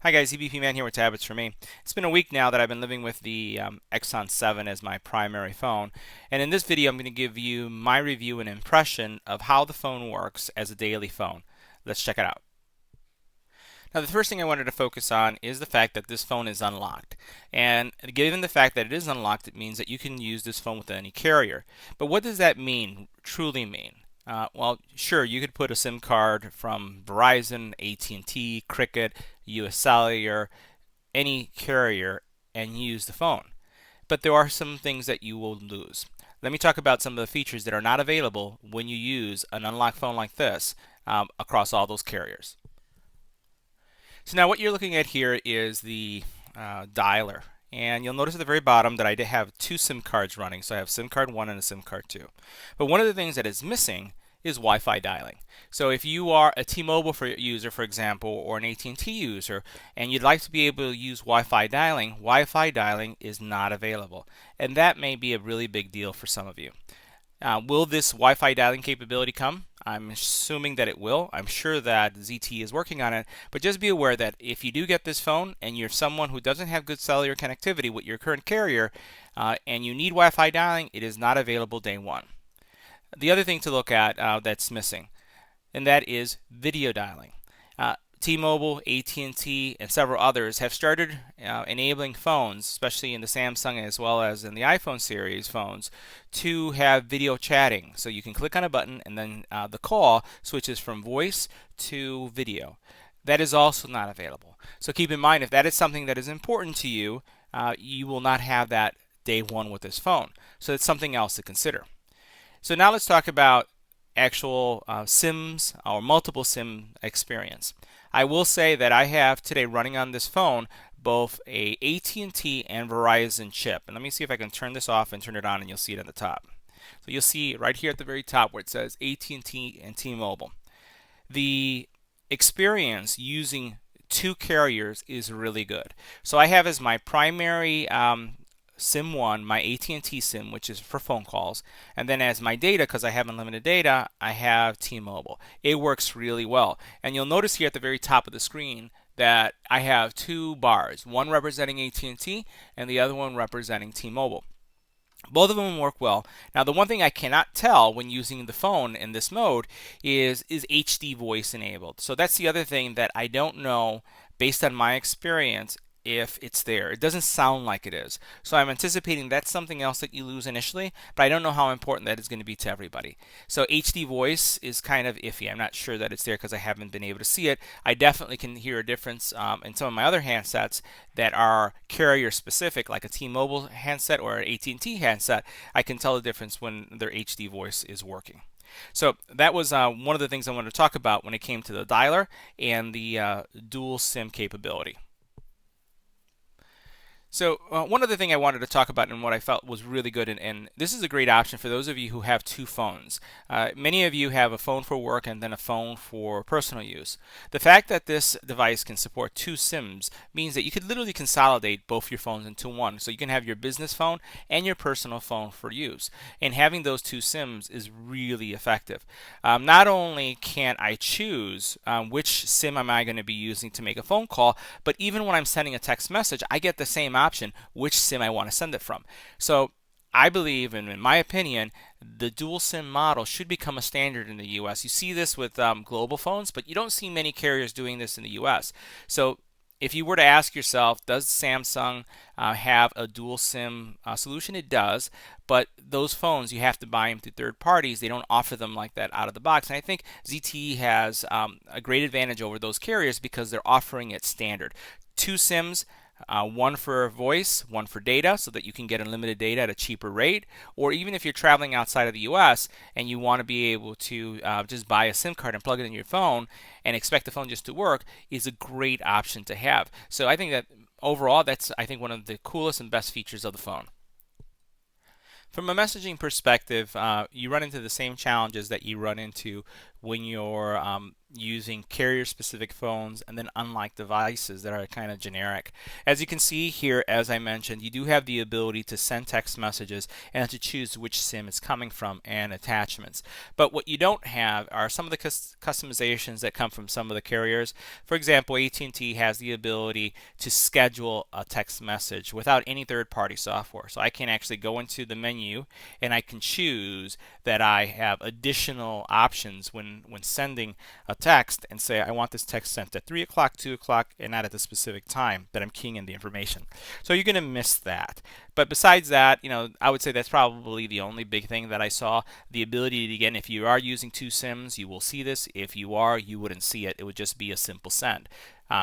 Hi guys, EBPMAN here with Tablets for Me. It's been a week now that I've been living with the Axon 7 as my primary phone, and in this video I'm going to give you my review and impression of how the phone works as a daily phone. Let's check it out. Now the first thing I wanted to focus on is the fact that this phone is unlocked. And given the fact that it is unlocked, it means that you can use this phone with any carrier. But what does that truly mean? Well, sure, you could put a SIM card from Verizon, AT&T, Cricket, US Cellular, any carrier, and use the phone. But there are some things that you will lose. Let me talk about some of the features that are not available when you use an unlocked phone like this across all those carriers. So now what you're looking at here is the dialer. And you'll notice at the very bottom that I did have two SIM cards running. So I have SIM card 1 and a SIM card 2. But one of the things that is missing is Wi-Fi dialing. So if you are a T-Mobile user, for example, or an AT&T user, and you'd like to be able to use Wi-Fi dialing is not available. And that may be a really big deal for some of you. Will this Wi-Fi dialing capability come? I'm assuming that it will. I'm sure that ZTE is working on it, but just be aware that if you do get this phone and you're someone who doesn't have good cellular connectivity with your current carrier and you need Wi-Fi dialing, it is not available day one. The other thing to look at that's missing, and that is video dialing. T-Mobile, AT&T, and several others have started enabling phones, especially in the Samsung as well as in the iPhone series phones, to have video chatting. So you can click on a button and then the call switches from voice to video. That is also not available. So keep in mind, if that is something that is important to you, you will not have that day one with this phone. So it's something else to consider. So now let's talk about actual SIMs or multiple SIM experience. I will say that I have today running on this phone both a AT&T and Verizon chip. And let me see if I can turn this off and turn it on, and you'll see it at the top. So you'll see right here at the very top where it says AT&T and T-Mobile. The experience using two carriers is really good. So I have as my primary SIM 1, my AT&T SIM, which is for phone calls, and then as my data, because I have unlimited data, I have T-Mobile. It works really well, and you'll notice here at the very top of the screen that I have two bars, one representing AT&T and the other one representing T-Mobile. Both of them work well. Now, the one thing I cannot tell when using the phone in this mode is HD voice enabled. So that's the other thing that I don't know, based on my experience, if it's there. It doesn't sound like it is. So I'm anticipating that's something else that you lose initially, but I don't know how important that is going to be to everybody. So HD voice is kind of iffy. I'm not sure that it's there because I haven't been able to see it. I definitely can hear a difference in some of my other handsets that are carrier specific, like a T-Mobile handset or an AT&T handset. I can tell the difference when their HD voice is working. So that was one of the things I wanted to talk about when it came to the dialer and the dual SIM capability. So one other thing I wanted to talk about and what I felt was really good, and this is a great option for those of you who have two phones. Many of you have a phone for work and then a phone for personal use. The fact that this device can support two SIMs means that you could literally consolidate both your phones into one. So you can have your business phone and your personal phone for use. And having those two SIMs is really effective. Not only can I choose which SIM am I going to be using to make a phone call, but even when I'm sending a text message, I get the same option which SIM I want to send it from. So I believe, and in my opinion, the dual SIM model should become a standard in the US. You see this with global phones, but you don't see many carriers doing this in the US. So if you were to ask yourself, does Samsung have a dual SIM solution? It does, but those phones, you have to buy them through third parties. They don't offer them like that out of the box. And I think ZTE has a great advantage over those carriers because they're offering it standard. Two SIMs, one for voice, one for data, so that you can get unlimited data at a cheaper rate. Or even if you're traveling outside of the US and you want to be able to just buy a SIM card and plug it in your phone and expect the phone just to work, is a great option to have. So I think that overall, that's one of the coolest and best features of the phone. From a messaging perspective, you run into the same challenges that you run into when you're using carrier-specific phones and then unlike devices that are kind of generic. As you can see here, as I mentioned, you do have the ability to send text messages and to choose which SIM it's coming from and attachments. But what you don't have are some of the customizations that come from some of the carriers. For example, AT&T has the ability to schedule a text message without any third-party software. So I can actually go into the menu and I can choose that I have additional options when sending a text and say I want this text sent at 3 o'clock, 2 o'clock, and not at the specific time that I'm keying in the information. So you're going to miss that. But besides that, I would say that's probably the only big thing that I saw. The ability to, again, if you are using two SIMs, you will see this. If you are, you wouldn't see it. It would just be a simple send.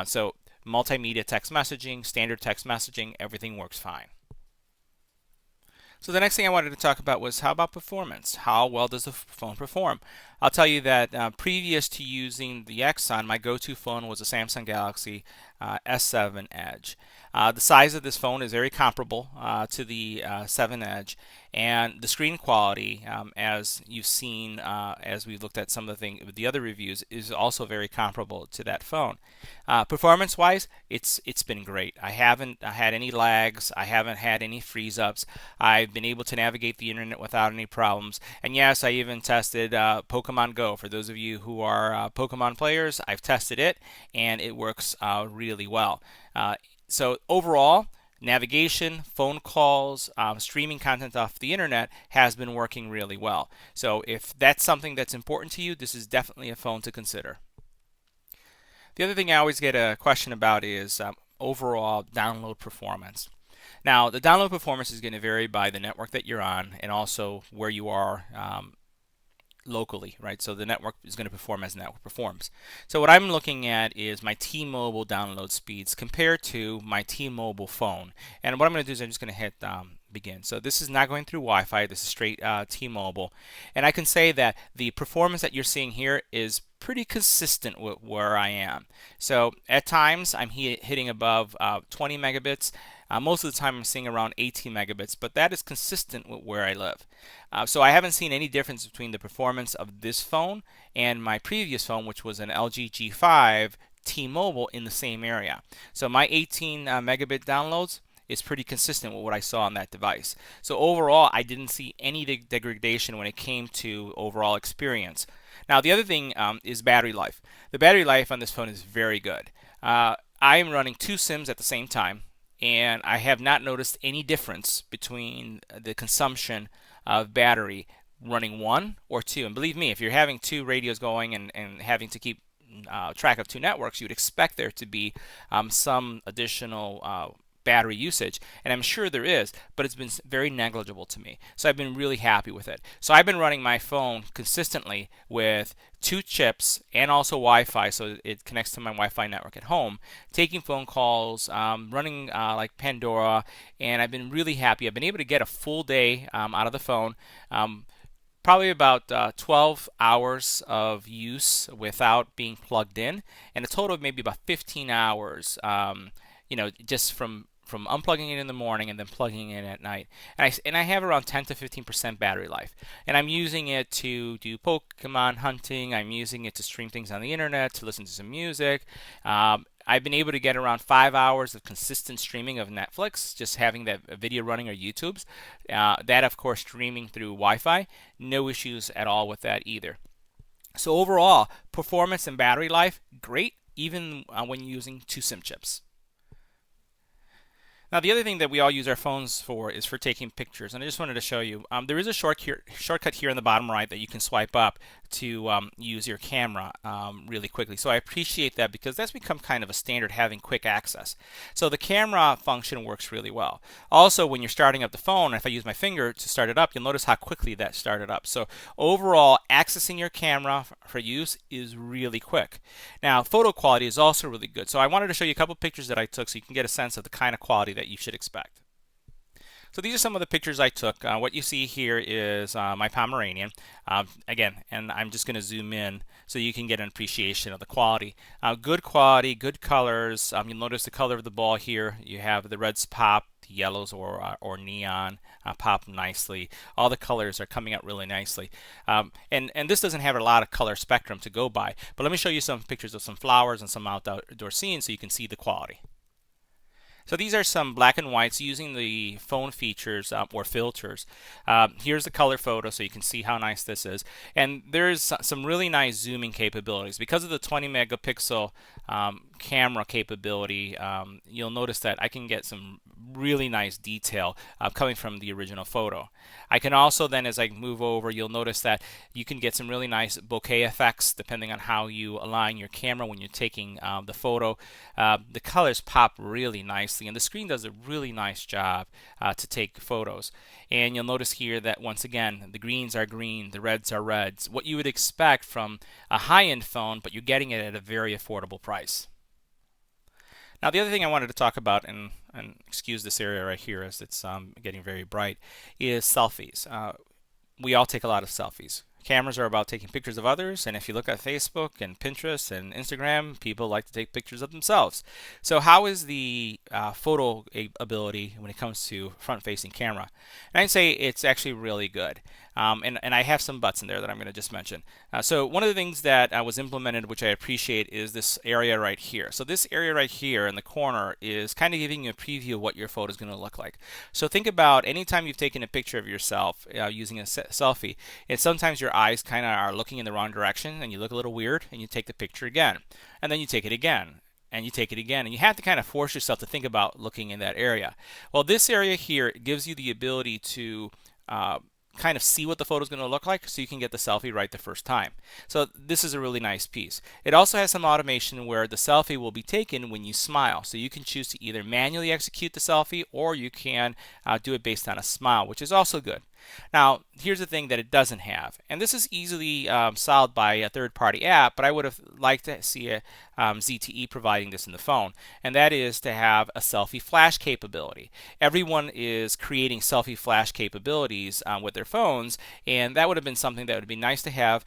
So multimedia text messaging, standard text messaging, everything works fine. So the next thing I wanted to talk about was how about performance? How well does the phone perform? I'll tell you that previous to using the Axon, my go-to phone was a Samsung Galaxy S7 Edge. The size of this phone is very comparable to the 7 Edge, and the screen quality, as you've seen as we looked at some of the other reviews, is also very comparable to that phone. Performance-wise, it's been great. I haven't had any lags. I haven't had any freeze-ups. I've been able to navigate the internet without any problems. And yes, I even tested Pokemon Go. For those of you who are Pokemon players, I've tested it, and it works really well. So overall, navigation, phone calls, streaming content off the internet has been working really well. So if that's something that's important to you, this is definitely a phone to consider. The other thing I always get a question about is overall download performance. Now, the download performance is going to vary by the network that you're on and also where you are locally, right? So the network is going to perform as the network performs. So what I'm looking at is my T-Mobile download speeds compared to my T-Mobile phone. And what I'm going to do is I'm just going to hit begin. So this is not going through Wi-Fi. This is straight T-Mobile. And I can say that the performance that you're seeing here is pretty consistent with where I am. So at times I'm hitting above 20 megabits. Most of the time I'm seeing around 18 megabits, but that is consistent with where I live. So I haven't seen any difference between the performance of this phone and my previous phone, which was an LG G5 T-Mobile in the same area. So my 18 megabit downloads is pretty consistent with what I saw on that device. So overall, I didn't see any degradation when it came to overall experience. Now, the other thing is battery life. The battery life on this phone is very good. I am running two SIMs at the same time, and I have not noticed any difference between the consumption of battery running one or two. And believe me, if you're having two radios going and having to keep track of two networks, you'd expect there to be some additional battery usage, and I'm sure there is, but it's been very negligible to me. So I've been really happy with it. So I've been running my phone consistently with two chips and also Wi-Fi, so it connects to my Wi-Fi network at home, taking phone calls, running like Pandora, and I've been really happy. I've been able to get a full day out of the phone. Probably about 12 hours of use without being plugged in, and a total of maybe about 15 hours, just from unplugging it in the morning and then plugging it in at night. And I have around 10 to 15% battery life. And I'm using it to do Pokemon hunting. I'm using it to stream things on the internet, to listen to some music. I've been able to get around 5 hours of consistent streaming of Netflix, just having that video running or YouTube's. That, of course, streaming through Wi-Fi. No issues at all with that either. So overall, performance and battery life, great, even when using two SIM chips. Now, the other thing that we all use our phones for is for taking pictures, and I just wanted to show you. There is a shortcut here in the bottom right that you can swipe up to use your camera really quickly. So I appreciate that because that's become kind of a standard, having quick access. So the camera function works really well. Also, when you're starting up the phone, if I use my finger to start it up, you'll notice how quickly that started up. So overall, accessing your camera for use is really quick. Now, photo quality is also really good. So I wanted to show you a couple pictures that I took so you can get a sense of the kind of quality that you should expect. So these are some of the pictures I took. What you see here is my Pomeranian. Again, and I'm just going to zoom in so you can get an appreciation of the quality. Good quality, good colors. You'll notice the color of the ball here. You have the reds pop, the yellows or neon. pop nicely. All the colors are coming out really nicely. And this doesn't have a lot of color spectrum to go by, but let me show you some pictures of some flowers and some outdoor scenes so you can see the quality. So these are some black and whites using the phone features or filters. Here's the color photo so you can see how nice this is. And there's some really nice zooming capabilities. Because of the 20 megapixel camera capability, you'll notice that I can get some really nice detail coming from the original photo. I can also then, as I move over, you'll notice that you can get some really nice bokeh effects depending on how you align your camera when you're taking the photo. The colors pop really nicely, and the screen does a really nice job to take photos. And you'll notice here that once again, the greens are green, the reds are reds. What you would expect from a high-end phone, but you're getting it at a very affordable price. Now, the other thing I wanted to talk about, and excuse this area right here as it's getting very bright, is selfies. We all take a lot of selfies. Cameras are about taking pictures of others, and if you look at Facebook and Pinterest and Instagram, people like to take pictures of themselves. So how is the photo ability when it comes to front-facing camera? And I'd say it's actually really good. And I have some buts in there that I'm going to just mention. So one of the things that was implemented, which I appreciate, is this area right here. So this area right here in the corner is kind of giving you a preview of what your photo is going to look like. So think about anytime you've taken a picture of yourself using a selfie, and sometimes your eyes kind of are looking in the wrong direction, and you look a little weird, and you take the picture again, and then you take it again. And you take it again, and you have to kind of force yourself to think about looking in that area. Well, this area here gives you the ability to kind of see what the photo is going to look like so you can get the selfie right the first time. So this is a really nice piece. It also has some automation where the selfie will be taken when you smile. So you can choose to either manually execute the selfie or you can do it based on a smile, which is also good. Now, here's the thing that it doesn't have, and this is easily solved by a third-party app, but I would have liked to see a ZTE providing this in the phone, and that is to have a selfie flash capability. Everyone is creating selfie flash capabilities with their phones, and that would have been something that would be nice to have.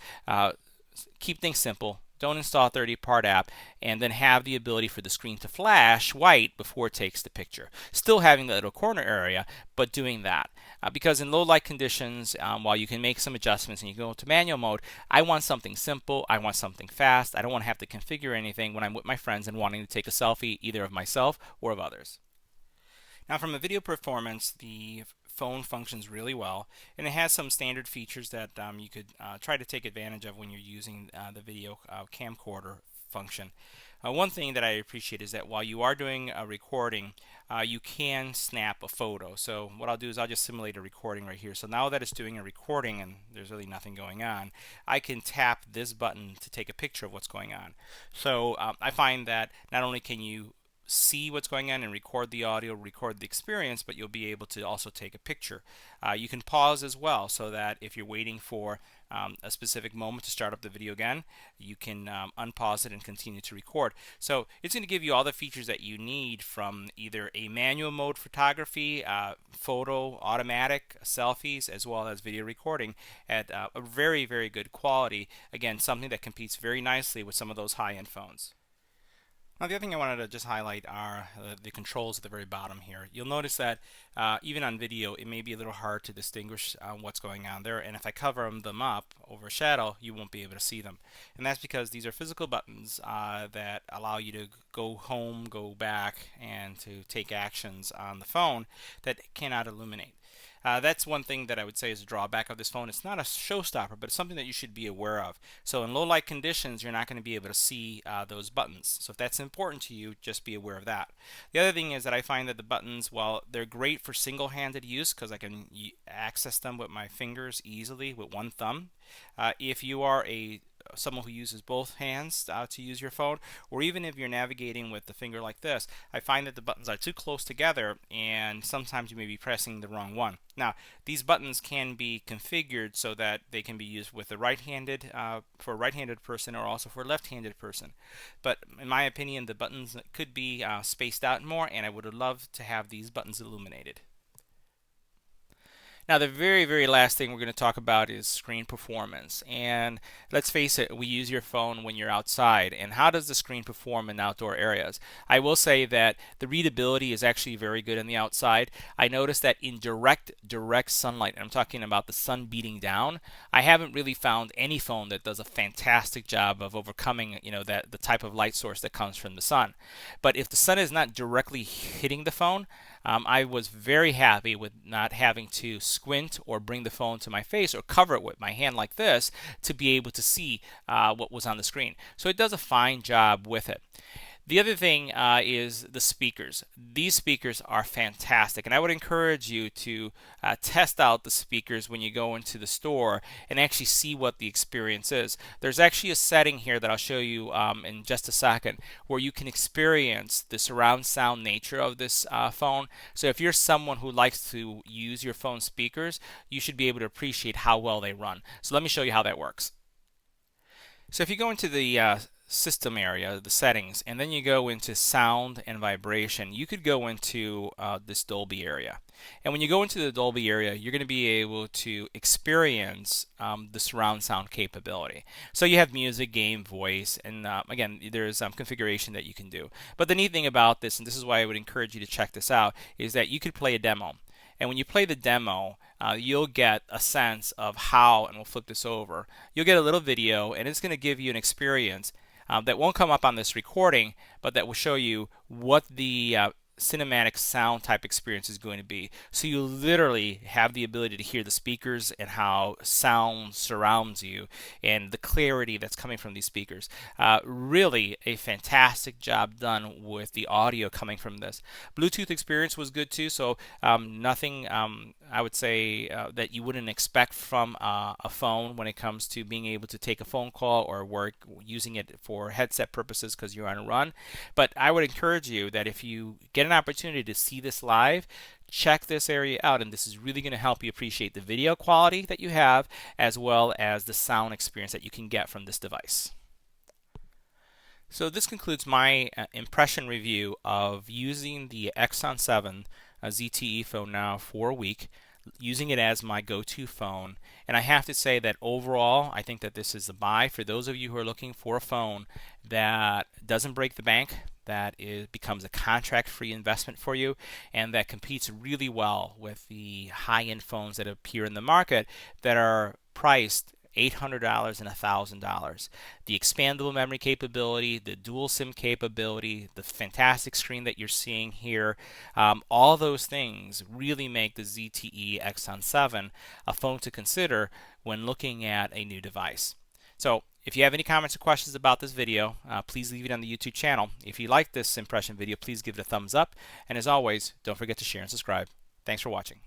Keep things simple. Don't install a third-party app, and then have the ability for the screen to flash white before it takes the picture. Still having that little corner area, but doing that. Because in low light conditions, while you can make some adjustments and you go to manual mode, I want something simple, I want something fast. I don't want to have to configure anything when I'm with my friends and wanting to take a selfie either of myself or of others. Now, from a video performance, the phone functions really well, and it has some standard features that you could try to take advantage of when you're using the video camcorder function. One thing that I appreciate is that while you are doing a recording, you can snap a photo. So what I'll do is I'll just simulate a recording right here. So now that it's doing a recording and there's really nothing going on, I can tap this button to take a picture of what's going on. So I find that not only can you see what's going on and record the audio, record the experience, but you'll be able to also take a picture. You can pause as well, so that if you're waiting for a specific moment to start up the video again, you can unpause it and continue to record. So it's going to give you all the features that you need from either a manual mode photography, photo, automatic, selfies, as well as video recording at a very, very good quality. Again, something that competes very nicely with some of those high-end phones. Now, the other thing I wanted to just highlight are the controls at the very bottom here. You'll notice that even on video, it may be a little hard to distinguish what's going on there, and if I cover them up over shadow, you won't be able to see them. And that's because these are physical buttons that allow you to go home, go back, and to take actions on the phone that cannot illuminate. That's one thing that I would say is a drawback of this phone. It's not a showstopper, but it's something that you should be aware of. So in low light conditions, you're not going to be able to see those buttons. So if that's important to you, just be aware of that. The other thing is that I find that the buttons, while they're great for single-handed use because I can access them with my fingers easily with one thumb, if you are someone who uses both hands to use your phone, or even if you're navigating with the finger like this, I find that the buttons are too close together and sometimes you may be pressing the wrong one. Now, these buttons can be configured so that they can be used with a right-handed for a right-handed person or also for a left-handed person. But in my opinion, the buttons could be spaced out more, and I would love to have these buttons illuminated. Now, the very last thing we're going to talk about is screen performance. And let's face it, we use your phone when you're outside. And how does the screen perform in outdoor areas? I will say that the readability is actually very good in the outside. I noticed that in direct sunlight, and I'm talking about the sun beating down, I haven't really found any phone that does a fantastic job of overcoming, that the type of light source that comes from the sun. But if the sun is not directly hitting the phone, I was very happy with not having to squint or bring the phone to my face or cover it with my hand like this to be able to see what was on the screen. So it does a fine job with it. The other thing is the speakers. These speakers are fantastic, and I would encourage you to test out the speakers when you go into the store and actually see what the experience is. There's actually a setting here that I'll show you in just a second where you can experience the surround sound nature of this phone. So if you're someone who likes to use your phone speakers, you should be able to appreciate how well they run. So let me show you how that works. So if you go into the system area, the settings, and then you go into sound and vibration, you could go into this Dolby area. And when you go into the Dolby area, you're going to be able to experience the surround sound capability. So you have music, game, voice, and again, there's configuration that you can do. But the neat thing about this, and this is why I would encourage you to check this out, is that you could play a demo. And when you play the demo, you'll get a sense of how, and we'll flip this over, you'll get a little video, and it's going to give you an experience that won't come up on this recording, but that will show you what the cinematic sound type experience is going to be. So you literally have the ability to hear the speakers and how sound surrounds you and the clarity that's coming from these speakers. Really a fantastic job done with the audio coming from this. Bluetooth experience was good too, so nothing I would say that you wouldn't expect from a phone when it comes to being able to take a phone call or work using it for headset purposes because you're on a run. But I would encourage you that if you get an opportunity to see this live, check this area out, and this is really going to help you appreciate the video quality that you have as well as the sound experience that you can get from this device. So this concludes my impression review of using the Axon 7 ZTE phone now for a week, using it as my go-to phone. And I have to say that overall, I think that this is a buy for those of you who are looking for a phone that doesn't break the bank, that becomes a contract-free investment for you, and that competes really well with the high-end phones that appear in the market that are priced $800 and $1,000. The expandable memory capability, the dual SIM capability, the fantastic screen that you're seeing here, all those things really make the ZTE Axon 7 a phone to consider when looking at a new device. So if you have any comments or questions about this video, please leave it on the YouTube channel. If you like this impression video, please give it a thumbs up. And as always, don't forget to share and subscribe. Thanks for watching.